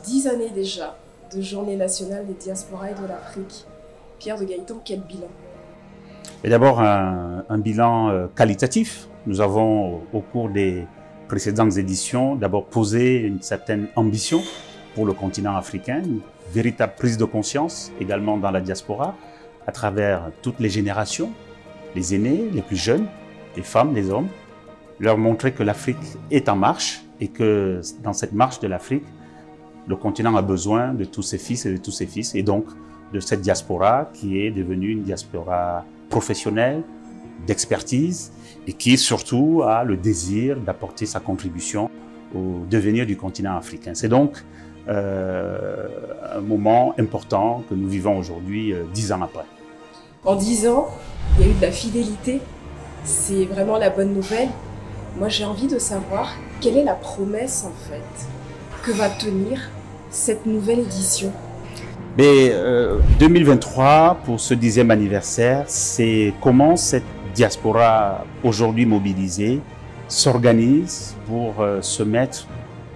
10 années déjà de Journée nationale des diasporas et de l'Afrique. Pierre de Gaëtan, quel bilan? Et d'abord, un bilan qualitatif. Nous avons, au cours des précédentes éditions, d'abord posé une certaine ambition pour le continent africain, une véritable prise de conscience également dans la diaspora, à travers toutes les générations, les aînés, les plus jeunes, les femmes, les hommes, leur montrer que l'Afrique est en marche et que dans cette marche de l'Afrique, le continent a besoin de tous ses fils et de tous ses fils, et donc de cette diaspora qui est devenue une diaspora professionnelle, d'expertise, et qui surtout a le désir d'apporter sa contribution au devenir du continent africain. C'est donc un moment important que nous vivons aujourd'hui, 10 ans après. En 10 ans, il y a eu de la fidélité. C'est vraiment la bonne nouvelle. Moi, j'ai envie de savoir quelle est la promesse, en fait, que va tenir cette nouvelle édition. Mais 2023, pour ce 10e anniversaire, c'est comment cette diaspora aujourd'hui mobilisée s'organise pour se mettre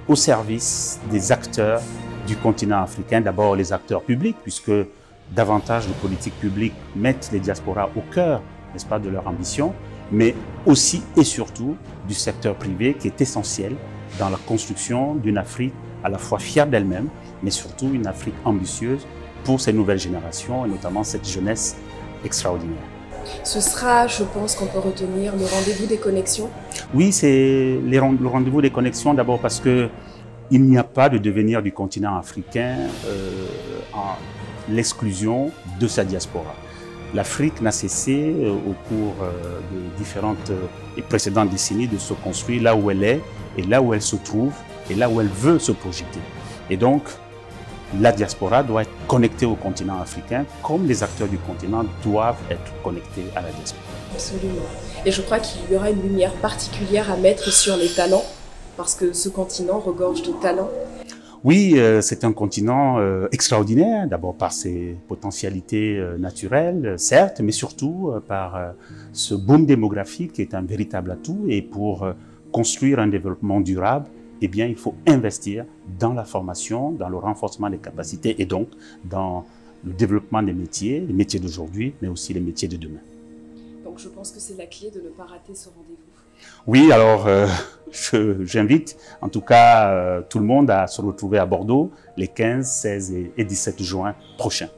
au service des acteurs du continent africain. D'abord les acteurs publics, puisque davantage de politiques publiques mettent les diasporas au cœur, n'est-ce pas, de leur ambition, mais aussi et surtout du secteur privé qui est essentiel dans la construction d'une Afrique à la fois fière d'elle-même, mais surtout une Afrique ambitieuse pour ces nouvelles générations et notamment cette jeunesse extraordinaire. Ce sera, je pense qu'on peut retenir, le rendez-vous des connexions. Oui, c'est le rendez-vous des connexions d'abord parce que il n'y a pas de devenir du continent africain en l'exclusion de sa diaspora. L'Afrique n'a cessé au cours de différentes et précédentes décennies de se construire là où elle est et là où elle se trouve et là où elle veut se projeter. Et donc, la diaspora doit être connectée au continent africain comme les acteurs du continent doivent être connectés à la diaspora. Absolument. Et je crois qu'il y aura une lumière particulière à mettre sur les talents, parce que ce continent regorge de talents. Oui, c'est un continent extraordinaire, d'abord par ses potentialités naturelles, certes, mais surtout par ce boom démographique qui est un véritable atout. Et pour construire un développement durable, eh bien, il faut investir dans la formation, dans le renforcement des capacités et donc dans le développement des métiers, les métiers d'aujourd'hui, mais aussi les métiers de demain. Donc je pense que c'est la clé de ne pas rater ce rendez-vous. Oui, alors j'invite en tout cas tout le monde à se retrouver à Bordeaux les 15, 16 et 17 juin prochains.